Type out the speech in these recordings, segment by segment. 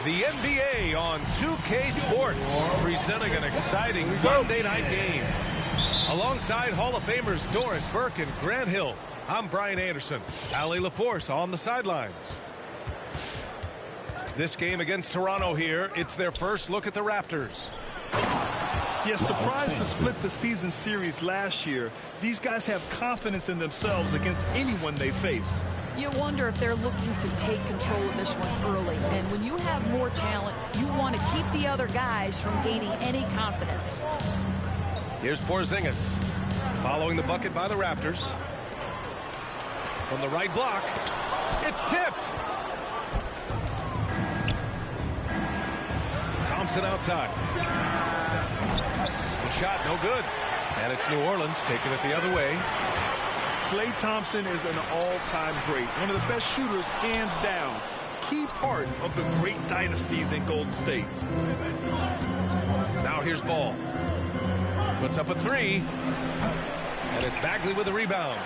The NBA on 2K Sports, presenting an exciting Monday night game. Alongside Hall of Famers Doris Burke and Grant Hill, I'm Brian Anderson. Allie LaForce on the sidelines. This game against Toronto here, it's their first look at the Raptors. Yes, surprised to split the season series last year. These guys have confidence in themselves against anyone they face. You wonder if they're looking to take control of this one early. And when you have more talent, you want to keep the other guys from gaining any confidence. Here's Porzingis, following the bucket by the Raptors. From the right block, it's tipped. Thompson outside. The shot, no good. And it's New Orleans taking it the other way. Klay Thompson is an all-time great, one of the best shooters, hands down. Key part of the great dynasties in Golden State. Now here's Ball. Puts up a three. And it's Bagley with the rebound.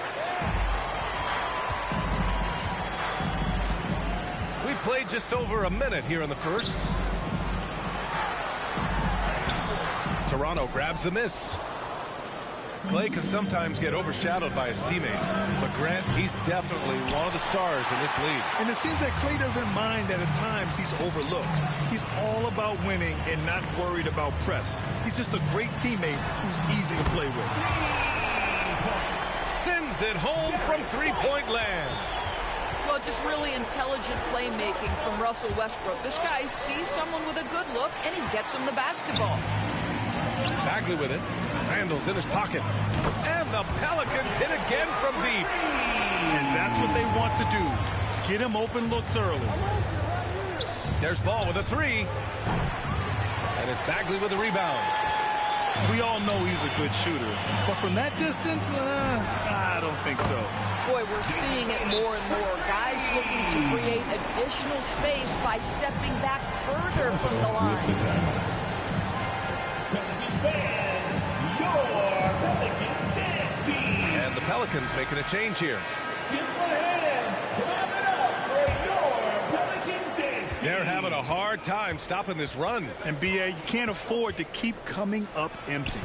We played just over a minute here in the first. Toronto grabs the miss. Klay can sometimes get overshadowed by his teammates, but Grant, he's definitely one of the stars in this league. And it seems that Klay doesn't mind that at times he's overlooked. He's all about winning and not worried about press. He's just a great teammate who's easy to play with. Sends it home from three-point land. Well, just really intelligent playmaking from Russell Westbrook. This guy sees someone with a good look, and he gets him the basketball. Bagley with it. Randall's in his pocket. And the Pelicans hit again from deep. And that's what they want to do. Get him open looks early. There's Ball with a three. And it's Bagley with the rebound. We all know he's a good shooter. But from that distance, I don't think so. Boy, we're seeing it more and more. Guys looking to create additional space by stepping back further from the line. And the Pelicans making a change here. They're having a hard time stopping this run. And BA, you can't afford to keep coming up empty.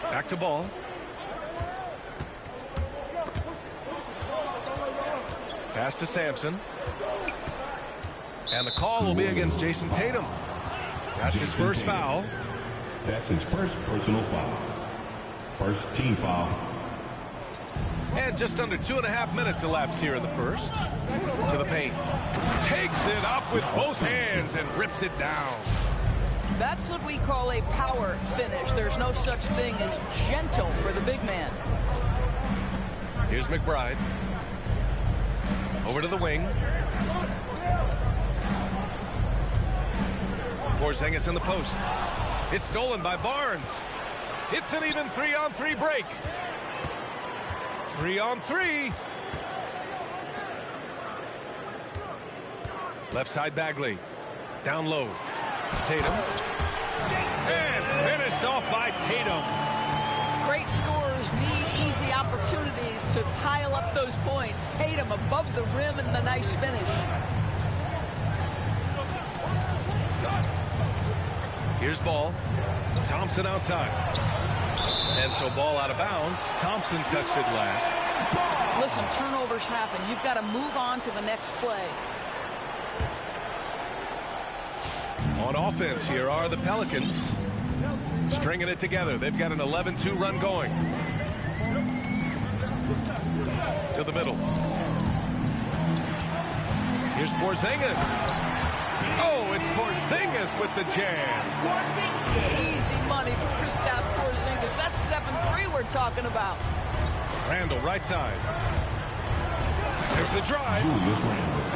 Back to Ball. Pass to Sampson. And the call will be against Jason Tatum. That's his first foul. That's his first personal foul. First team foul. And just under 2.5 minutes elapsed here in the first. To the paint. Takes it up with both hands and rips it down. That's what we call a power finish. There's no such thing as gentle for the big man. Here's McBride. Over to the wing. Porzingis in the post. It's stolen by Barnes. It's an even 3-on-3 break. 3-on-3. Left side Bagley. Down low. Tatum. And finished off by Tatum. Great scorers need easy opportunities to pile up those points. Tatum above the rim and the nice finish. Here's Ball. Thompson outside. And so Ball out of bounds. Thompson touched it last. Listen, turnovers happen. You've got to move on to the next play. On offense, here are the Pelicans. Stringing it together. They've got an 11-2 run going. To the middle. Here's Porzingis. Oh, it's Porzingis with the jam. Easy money for Kristaps Porzingis. That's 7-3 we're talking about. Randall, right side. There's the drive.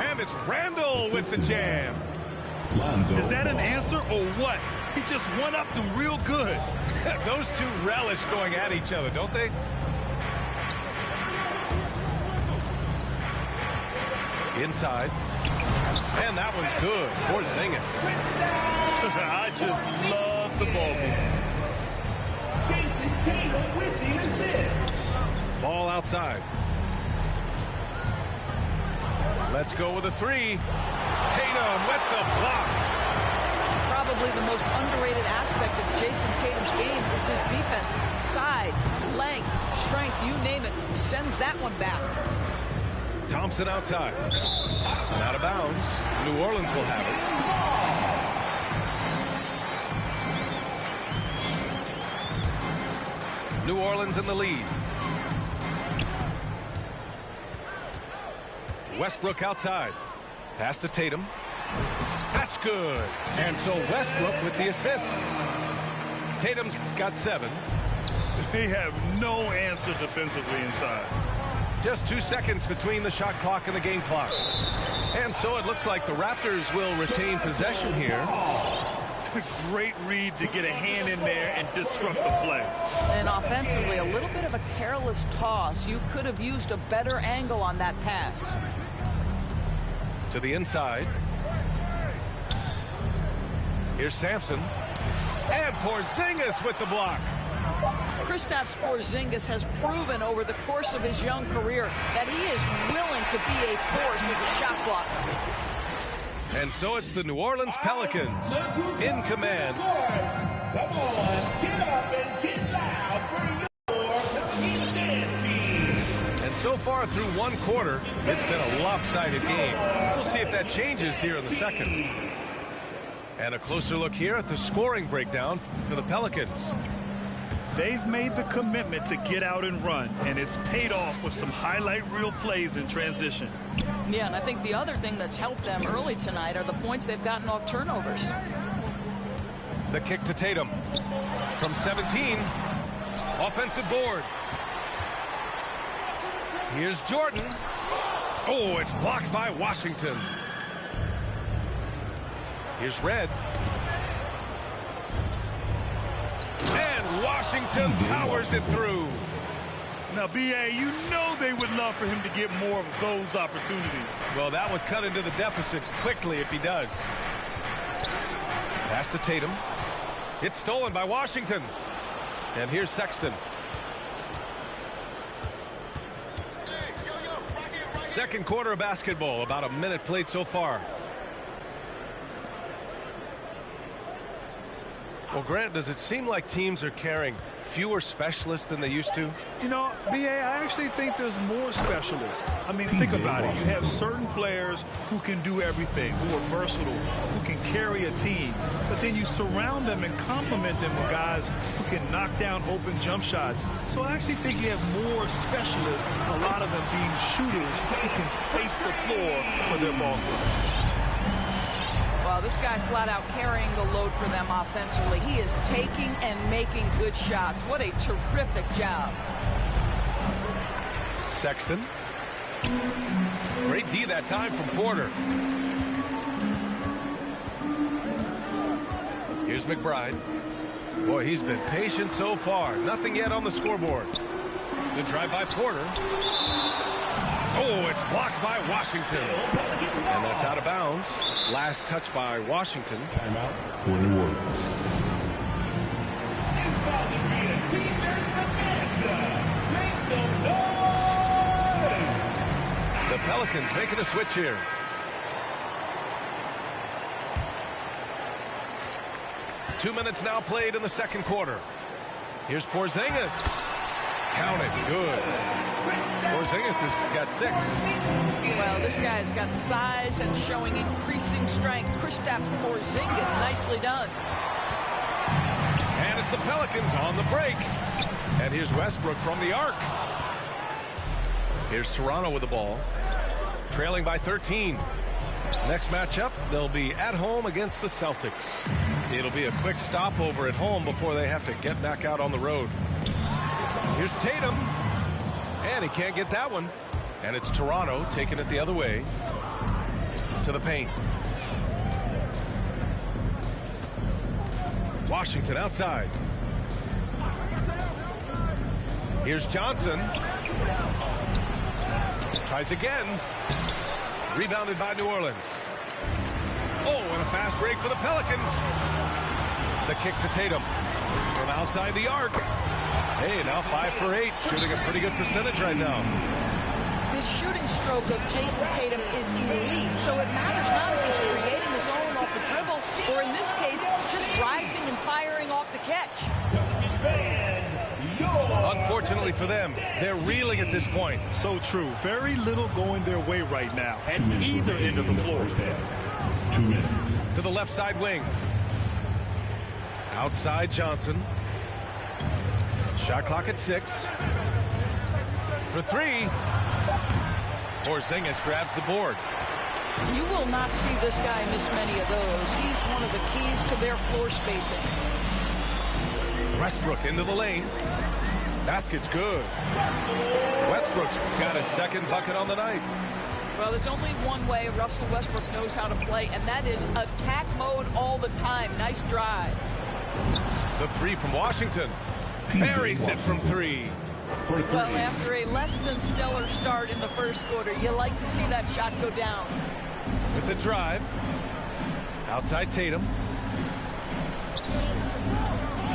And it's Randall with the jam. Is that an answer or what? He just one-upped him real good. Those two relish going at each other, don't they? Inside. And that one's good. Porzingis. I just love the ball game. Jason Tatum with the assist. Ball outside. Let's go with a three. Tatum with the block. Probably the most underrated aspect of Jason Tatum's game is his defense. Size, length, strength, you name it, sends that one back. Thompson outside. And out of bounds. New Orleans will have it. New Orleans in the lead. Westbrook outside. Pass to Tatum. That's good. And so Westbrook with the assist. Tatum's got 7. They have no answer defensively inside. Just 2 seconds between the shot clock and the game clock. And so it looks like the Raptors will retain possession here. Great read to get a hand in there and disrupt the play. And offensively, a little bit of a careless toss. You could have used a better angle on that pass. To the inside. Here's Sampson. And Porzingis with the block. Kristaps Porzingis has proven over the course of his young career that he is willing to be a force as a shot blocker. And so it's the New Orleans Pelicans in command. Come on, get up and get loud for your dance team. And so far through one quarter, it's been a lopsided game. We'll see if that changes here in the second. And a closer look here at the scoring breakdown for the Pelicans. They've made the commitment to get out and run, and it's paid off with some highlight reel plays in transition. Yeah, and I think the other thing that's helped them early tonight are the points they've gotten off turnovers. The kick to Tatum. From 17. Offensive board. Here's Jordan. Oh, it's blocked by Washington. Here's Red. And Washington powers it through. Now, B.A., you know they would love for him to get more of those opportunities. Well, that would cut into the deficit quickly if he does. Pass to Tatum. It's stolen by Washington. And here's Sexton. Second quarter of basketball. About a minute played so far. Well, Grant, does it seem like teams are carrying fewer specialists than they used to? You know, B.A., I actually think there's more specialists. I mean, think about it. You have certain players who can do everything, who are versatile, who can carry a team. But then you surround them and complement them with guys who can knock down open jump shots. So I actually think you have more specialists, a lot of them being shooters who can space the floor for their ball club. Well, this guy flat out carrying the load for them offensively. He is taking and making good shots. What a terrific job. Sexton. Great D that time from Porter. Here's McBride. Boy, he's been patient so far. Nothing yet on the scoreboard. Good drive by Porter. Oh, it's blocked by Washington. And that's out of bounds. Last touch by Washington. Timeout for New Orleans. The Pelicans making a switch here. Two minutes now played in the second quarter. Here's Porzingis. Counted. Good. Porzingis has got 6. Well, this guy's got size and showing increasing strength. Kristaps Porzingis, nicely done. And it's the Pelicans on the break. And here's Westbrook from the arc. Here's Toronto with the ball. Trailing by 13. Next matchup, they'll be at home against the Celtics. It'll be a quick stopover at home before they have to get back out on the road. Here's Tatum. And he can't get that one. And it's Toronto taking it the other way to the paint. Washington outside. Here's Johnson. Tries again. Rebounded by New Orleans. Oh, and a fast break for the Pelicans. The kick to Tatum from outside the arc. Hey, now 5 for 8, shooting a pretty good percentage right now. This shooting stroke of Jason Tatum is elite, so it matters not if he's creating his own off the dribble, or in this case, just rising and firing off the catch. Unfortunately for them, they're reeling at this point. So true. Very little going their way right now at either end of the floor. 2 minutes. To the left side wing. Outside Johnson. Shot clock at 6. For 3. Porzingis grabs the board. You will not see this guy miss many of those. He's one of the keys to their floor spacing. Westbrook into the lane. Basket's good. Westbrook's got a second bucket on the night. Well, there's only one way Russell Westbrook knows how to play, and that is attack mode all the time. Nice drive. The 3 from Washington. Buries it from 3. Well, after a less than stellar start in the first quarter, you like to see that shot go down. With the drive. Outside Tatum.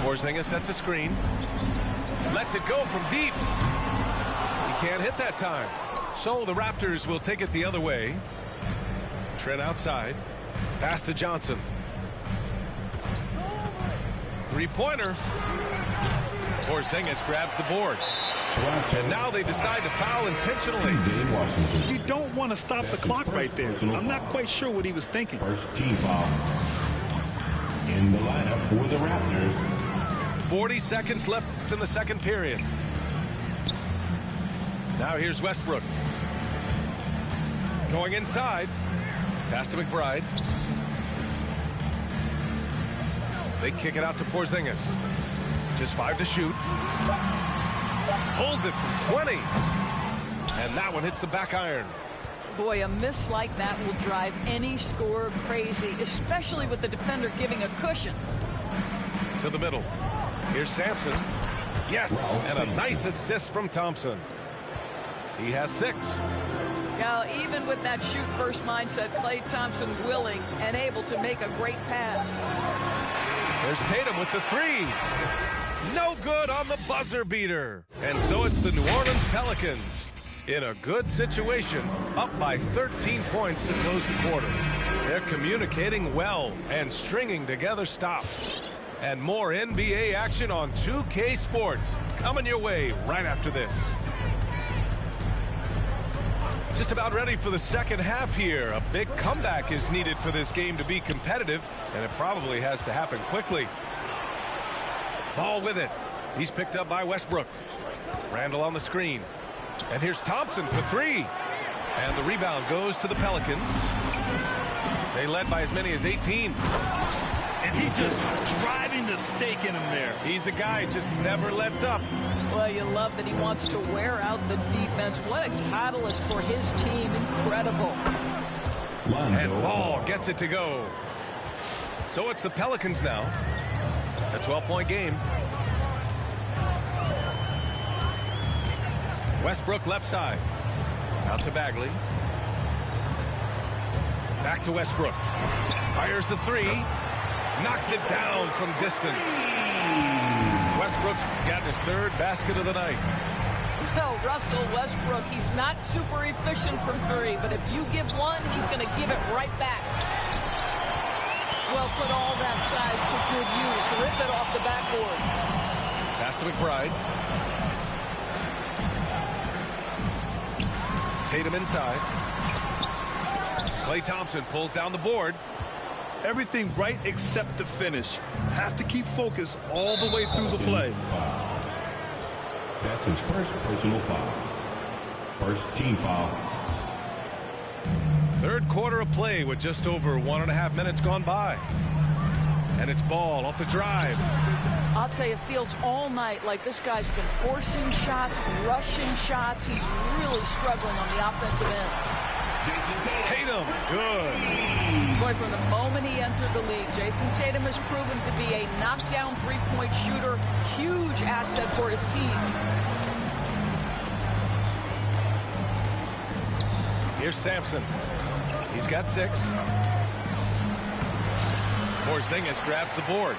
Porzingis sets a screen. Lets it go from deep. He can't hit that time. So the Raptors will take it the other way. Trent outside. Pass to Johnson. 3-pointer. Porzingis grabs the board. And now they decide to foul intentionally. You don't want to stop the clock right there. I'm not quite sure what he was thinking. First team foul. In the lineup for the Raptors. 40 seconds left in the second period. Now here's Westbrook. Going inside. Pass to McBride. They kick it out to Porzingis. Just 5 to shoot. Pulls it from 20. And that one hits the back iron. Boy, a miss like that will drive any scorer crazy, especially with the defender giving a cushion. To the middle. Here's Sampson. Yes, and a nice assist from Thompson. He has 6. Now, even with that shoot-first mindset, Klay Thompson willing and able to make a great pass. There's Tatum with the 3. No good on the buzzer beater. And so it's the New Orleans Pelicans in a good situation, up by 13 points to close the quarter. They're communicating well and stringing together stops. And more NBA action on 2K Sports coming your way right after this. Just about ready for the second half here. A big comeback is needed for this game to be competitive, and it probably has to happen quickly. Ball with it. He's picked up by Westbrook. Randall on the screen. And here's Thompson for 3. And the rebound goes to the Pelicans. They led by as many as 18. And he just driving the stake in him there. He's a guy who just never lets up. Well, you love that he wants to wear out the defense. What a catalyst for his team. Incredible. And Ball gets it to go. So it's the Pelicans now. A 12-point game. Westbrook left side. Out to Bagley. Back to Westbrook. Fires the 3. Knocks it down from distance. Westbrook's got his 3rd basket of the night. Well, Russell Westbrook, he's not super efficient from 3, but if you give one, he's going to give it right back. Well, put all that size to good use. Rip it off the backboard. Pass to McBride. Tatum inside. Klay Thompson pulls down the board. Everything right except the finish. Have to keep focus all the way through the play. That's his first personal foul. First team foul. Third quarter of play with just over 1.5 minutes gone by. And it's Ball off the drive. I'll tell you, it feels all night like this guy's been forcing shots, rushing shots. He's really struggling on the offensive end. Tatum, good. Boy, from the moment he entered the league, Jason Tatum has proven to be a knockdown three-point shooter. Huge asset for his team. Here's Sampson. He's got 6. Porzingis grabs the board.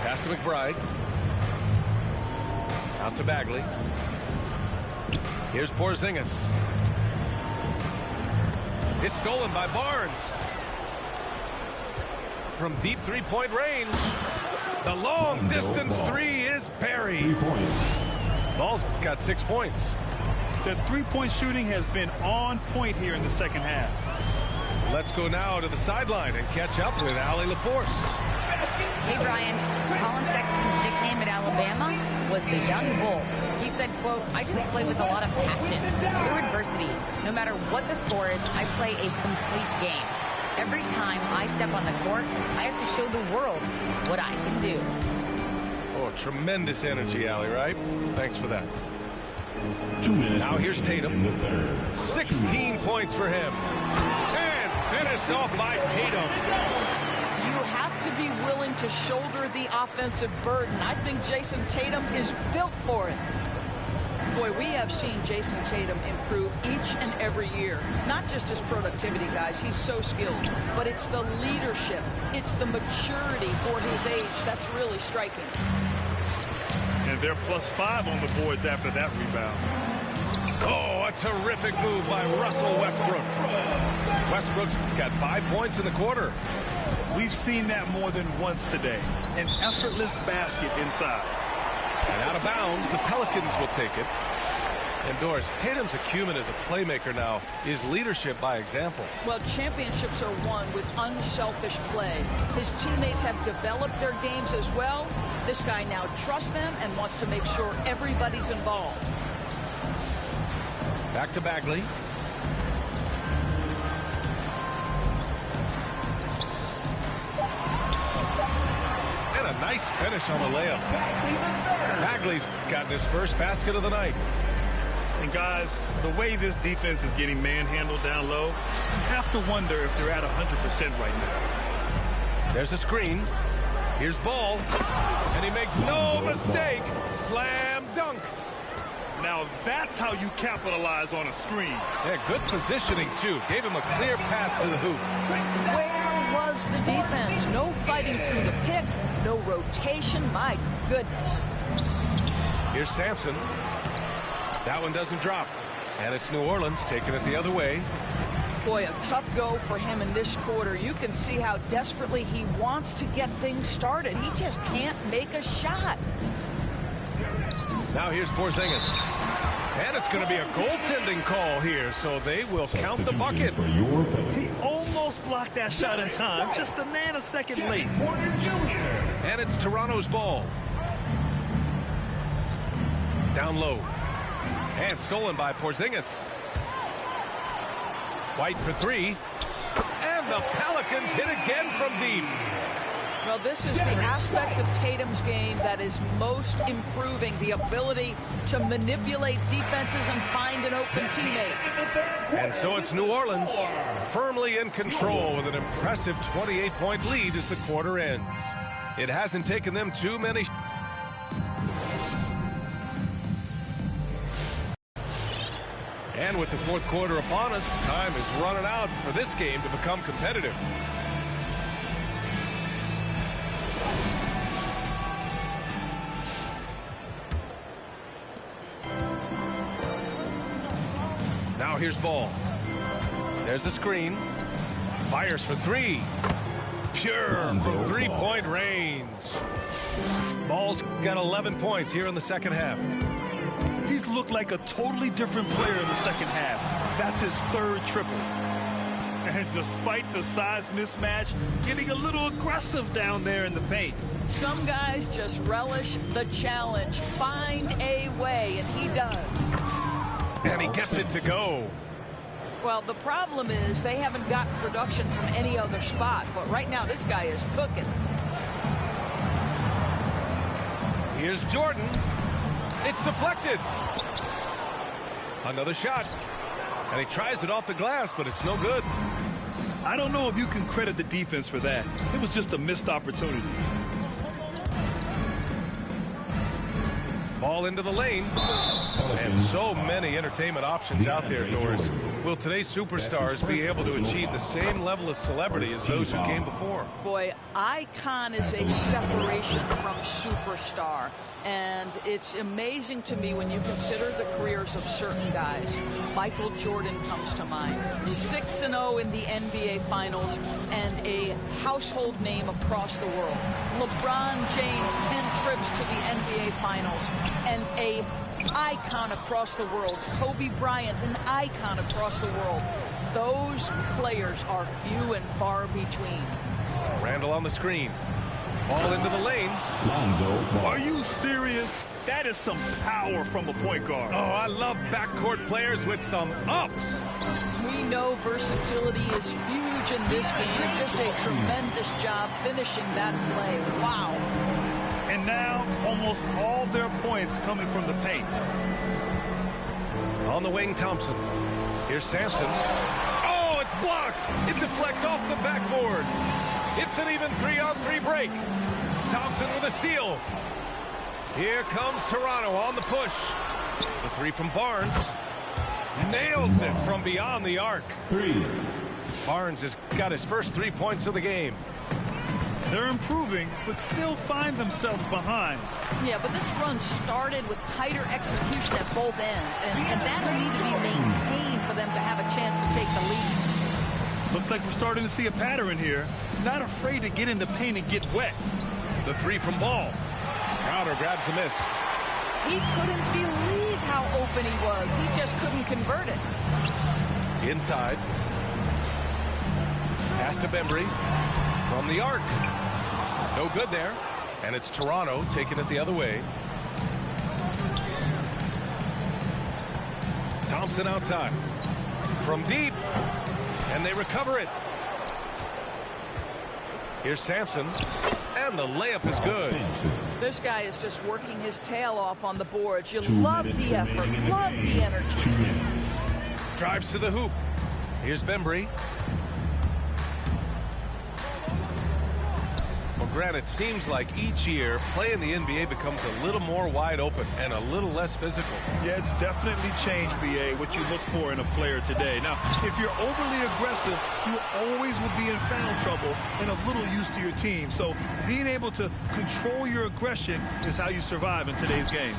Pass to McBride. Out to Bagley. Here's Porzingis. It's stolen by Barnes. From deep three-point range. The long distance three is buried. 3 points. Ball's got 6 points. The three-point shooting has been on point here in the second half. Let's go now to the sideline and catch up with Allie LaForce. Hey, Brian. Colin Sexton's nickname at Alabama was the Young Bull. He said, quote, "I just play with a lot of passion, through adversity. No matter what the score is, I play a complete game. Every time I step on the court, I have to show the world what I can do." Oh, tremendous energy, Allie, right? Thanks for that. 2 minutes. Now here's Tatum. In the third. 16 points for him. And finished off by Tatum. You have to be willing to shoulder the offensive burden. I think Jason Tatum is built for it. Boy, we have seen Jason Tatum improve each and every year. Not just his productivity, guys. He's so skilled. But it's the leadership. It's the maturity for his age that's really striking. And they're +5 on the boards after that rebound. Oh, a terrific move by Russell Westbrook. Westbrook's got 5 points in the quarter. We've seen that more than once today. An effortless basket inside. And out of bounds, the Pelicans will take it. And Doris, Tatum's acumen as a playmaker now is leadership by example. Well, championships are won with unselfish play. His teammates have developed their games as well. This guy now trusts them and wants to make sure everybody's involved. Back to Bagley. And a nice finish on the layup. Bagley's gotten his first basket of the night. And guys, the way this defense is getting manhandled down low, you have to wonder if they're at 100% right now. There's a screen. Here's Ball. And he makes no mistake. Slam dunk. Now that's how you capitalize on a screen. Yeah, good positioning, too. Gave him a clear path to the hoop. Where was the defense? No fighting through the pick. No rotation. My goodness. Here's Sampson. That one doesn't drop. And it's New Orleans taking it the other way. Boy, a tough go for him in this quarter. You can see how desperately he wants to get things started. He just can't make a shot. Now here's Porzingis. And it's going to be a goaltending call here, so they will count the bucket. For your He almost blocked that shot in time, just a nanosecond late. And it's Toronto's ball. Down low. And stolen by Porzingis. White for 3. And the Pelicans hit again from deep. Well, this is the aspect of Tatum's game that is most improving, the ability to manipulate defenses and find an open teammate. And so it's New Orleans firmly in control with an impressive 28-point lead as the quarter ends. It hasn't taken them too many. And with the fourth quarter upon us, time is running out for this game to become competitive. Now here's Ball. There's a screen. Fires for 3. Pure from three-point range. Ball's got 11 points here in the second half. He's looked like a totally different player in the second half. That's his third triple. And despite the size mismatch, getting a little aggressive down there in the paint. Some guys just relish the challenge. Find a way, and he does. And he gets it to go. Well, the problem is they haven't gotten production from any other spot, but right now this guy is cooking. Here's Jordan. It's deflected. Another shot. And he tries it off the glass, but it's no good. I don't know if you can credit the defense for that. It was just a missed opportunity. Ball into the lane. And so many entertainment options out there, Doris. Will today's superstars be able to achieve the same level of celebrity as those who came before? Boy, icon is a separation from superstar. And it's amazing to me when you consider the careers of certain guys. Michael Jordan comes to mind. 6-0 in the NBA Finals and a household name across the world. LeBron James, 10 trips to the NBA Finals and a icon across the world. Kobe Bryant, an icon across the world. Those players are few and far between. Randall on the screen. Ball into the lane. Are you serious? That is some power from a point guard. Oh, I love backcourt players with some ups. We know versatility is huge in this game, and just a tremendous job finishing that play. Wow. And now, almost all their points coming from the paint. On the wing, Thompson. Here's Sampson. Oh, it's blocked. It deflects off the backboard. It's an even 3-on-3 break. Thompson with a steal. Here comes Toronto on the push. The three from Barnes. Nails it from beyond the arc. Barnes has got his first 3 points of the game. They're improving, but still find themselves behind. Yeah, but this run started with tighter execution at both ends, and that'll need to be maintained for them to have a chance to take the lead. Looks like we're starting to see a pattern here. Not afraid to get in the paint and get wet. The three from Ball. Crowder grabs the miss. He couldn't believe how open he was. He just couldn't convert it. Inside. Pass to Bembry. From the arc. No good there. And it's Toronto taking it the other way. Thompson outside. From deep. And they recover it. Here's Sampson. And the layup is good. This guy is just working his tail off on the boards. You love the effort, love the energy. Drives to the hoop. Here's Bembry. Well, Grant, it seems like each year play in the NBA becomes a little more wide open and a little less physical. Yeah, it's definitely changed, BA, what you look for in a player today. Now, if you're overly aggressive, you always will be in foul trouble and of little use to your team. So being able to control your aggression is how you survive in today's game.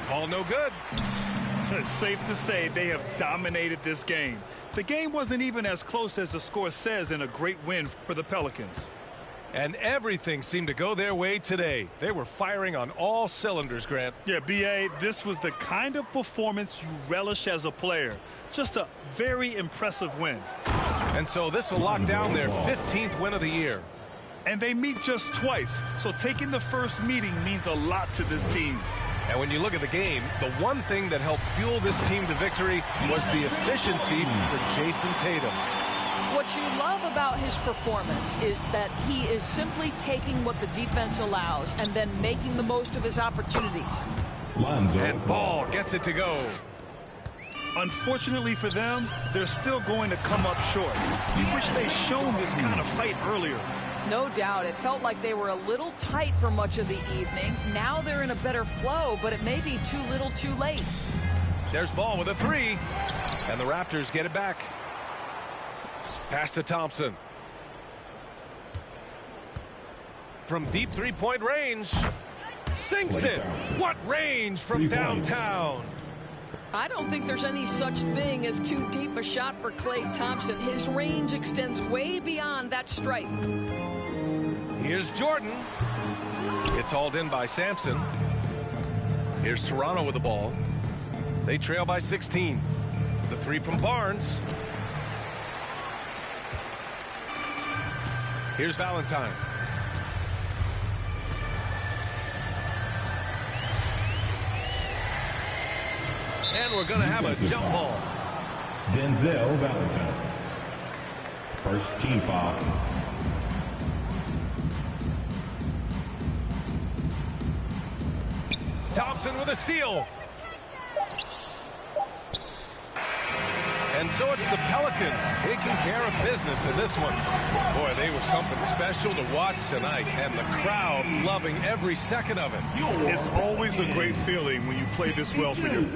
Ball no good. It's safe to say they have dominated this game. The game wasn't even as close as the score says in a great win for the Pelicans. And everything seemed to go their way today. They were firing on all cylinders, Grant. Yeah, BA, this was the kind of performance you relish as a player. Just a very impressive win. And so this will lock down their 15th win of the year. And they meet just twice, so taking the first meeting means a lot to this team. And when you look at the game, the one thing that helped fuel this team to victory was the efficiency for Jason Tatum. What you love about his performance is that he is simply taking what the defense allows and then making the most of his opportunities. And Ball gets it to go. Unfortunately for them, they're still going to come up short. You wish they'd shown this kind of fight earlier. No doubt. It felt like they were a little tight for much of the evening. Now they're in a better flow, but it may be too little too late. There's Ball with a three. And the Raptors get it back. Pass to Thompson. From deep three-point range. Sinks it. What range from downtown. I don't think there's any such thing as too deep a shot for Klay Thompson. His range extends way beyond that stripe. Here's Jordan. It's hauled in by Sampson. Here's Toronto with the ball. They trail by 16. The three from Barnes. Here's Valentine. And we're going to have a jump ball. Denzel Valentine. First team foul. Thompson with a steal. And so it's the Pelicans taking care of business in this one. Boy, they were something special to watch tonight, and the crowd loving every second of it. It's always a great feeling when you play this well for you.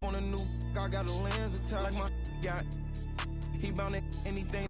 On a new, I got a lens, attack like my got. He bound it anything.